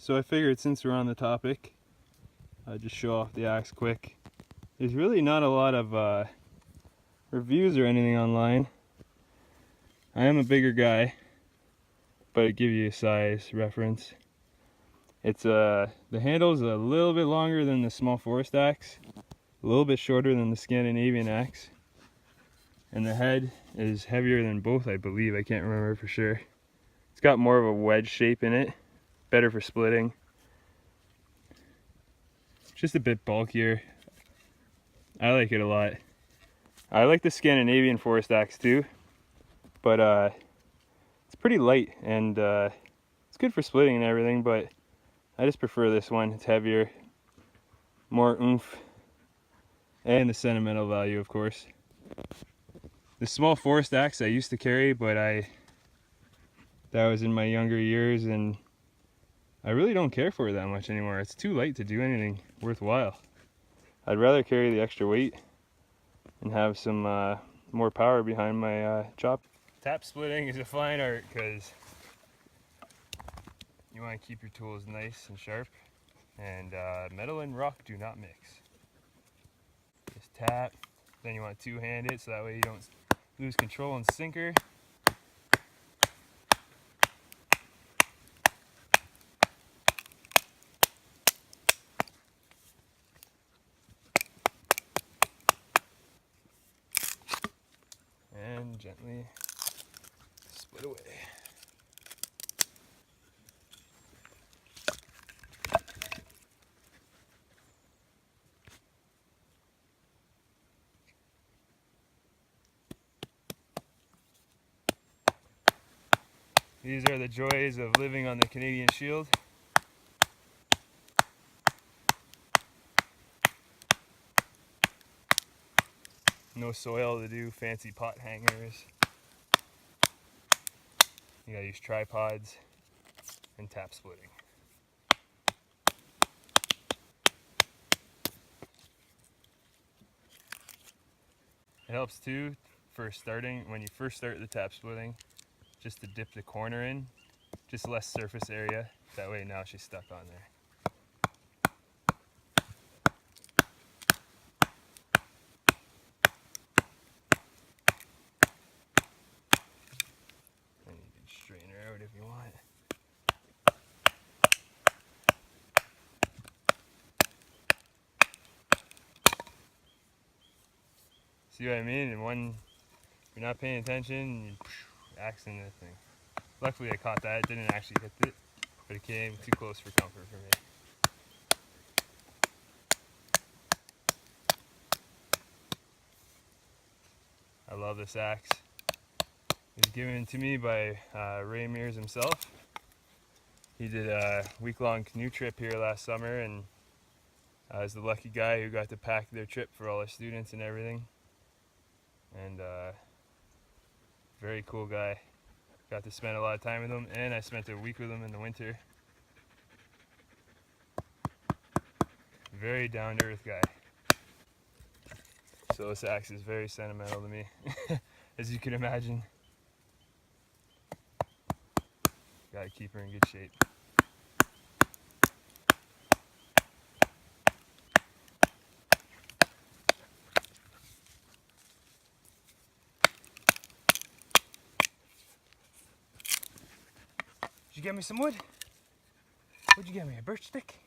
So I figured since we're on the topic, I'd just show off the axe quick. There's really not a lot of reviews or anything online. I am a bigger guy, but it gives you a size reference. It's the handle's a little bit longer than the small forest axe, a little bit shorter than the Scandinavian axe, and the head is heavier than both, I believe. I can't remember for sure. It's got more of a wedge shape in it, better for splitting. Just a bit bulkier. I like it a lot. I like the Scandinavian forest axe too, but it's pretty light and it's good for splitting and everything, but I just prefer this one. It's heavier, more oomph, and the sentimental value, of course. The small forest axe I used to carry, but that was in my younger years, and I really don't care for it that much anymore. It's too light to do anything worthwhile. I'd rather carry the extra weight and have some more power behind my chop. Tap splitting is a fine art because you want to keep your tools nice and sharp, and metal and rock do not mix. Just tap, then you want to two-hand it so that way you don't lose control and sinker. And gently split away. These are the joys of living on the Canadian Shield. No soil to do fancy pot hangers. You gotta use tripods and tap splitting. It helps too for starting, when you first start the tap splitting, just to dip the corner in, just less surface area. That way now she's stuck on there. And you can straighten her out if you want. See what I mean? And when you're not paying attention, you axe into the thing. Luckily I caught that. It didn't actually hit it, but it came too close for comfort for me. I love this axe. It was given to me by Mears himself. He did a week-long canoe trip here last summer, and I was the lucky guy who got to pack their trip for all our students and everything. And very cool guy. Got to spend a lot of time with him, and I spent a week with him in the winter. Very down-to-earth guy. So this axe is very sentimental to me, as you can imagine. Gotta keep her in good shape. Did you get me some wood? What'd you get me, a birch stick?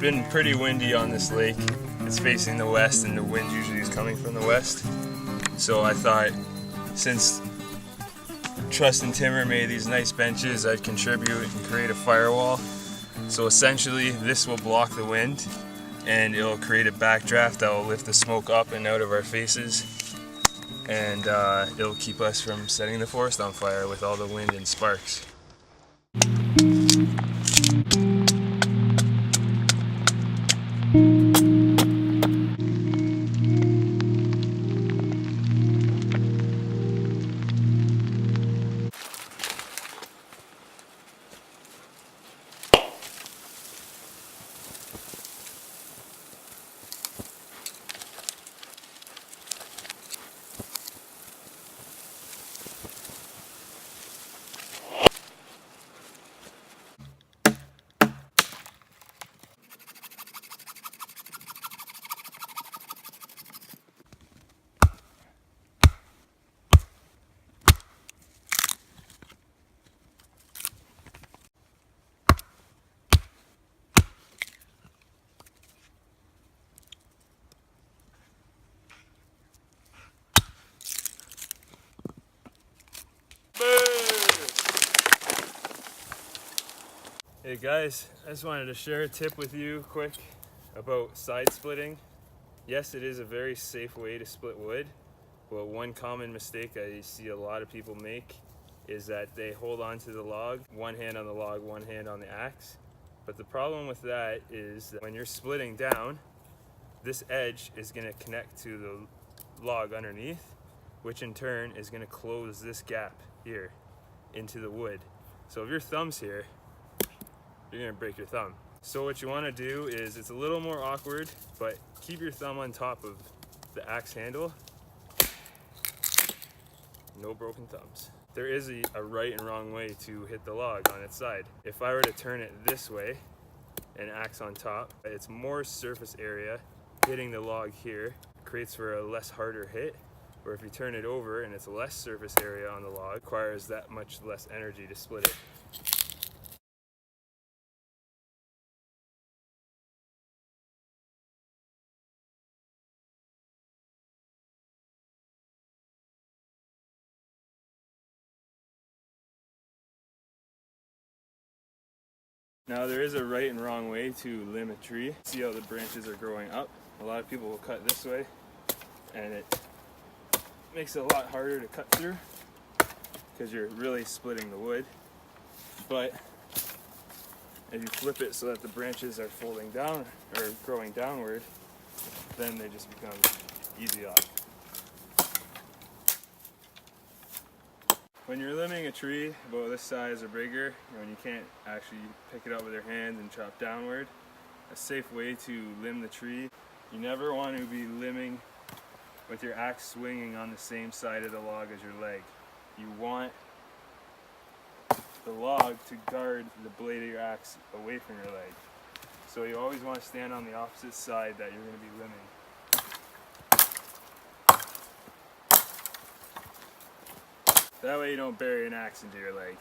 been pretty windy on this lake. It's facing the west and the wind usually is coming from the west. So I thought, since TrustinTimber made these nice benches, I'd contribute and create a firewall. So essentially this will block the wind and it'll create a backdraft that will lift the smoke up and out of our faces, and it'll keep us from setting the forest on fire with all the wind and sparks. Hey guys, I just wanted to share a tip with you quick about side splitting. Yes, it is a very safe way to split wood, but one common mistake I see a lot of people make is that they hold on to the log, one hand on the log, one hand on the axe. But the problem with that is that when you're splitting down, this edge is going to connect to the log underneath, which in turn is going to close this gap here into the wood. So if your thumb's here, you're gonna break your thumb. So what you wanna do is, it's a little more awkward, but keep your thumb on top of the axe handle. No broken thumbs. There is a right and wrong way to hit the log on its side. If I were to turn it this way and axe on top, it's more surface area hitting the log here, creates for a less harder hit. Or if you turn it over and it's less surface area on the log, requires that much less energy to split it. Now there is a right and wrong way to limb a tree. See how the branches are growing up? A lot of people will cut this way and it makes it a lot harder to cut through because you're really splitting the wood. But if you flip it so that the branches are folding down or growing downward, then they just become easy off. When you're limbing a tree about this size or bigger, when you can't actually pick it up with your hands and chop downward, a safe way to limb the tree, you never want to be limbing with your axe swinging on the same side of the log as your leg. You want the log to guard the blade of your axe away from your leg. So you always want to stand on the opposite side that you're going to be limbing. That way you don't bury an axe into your leg.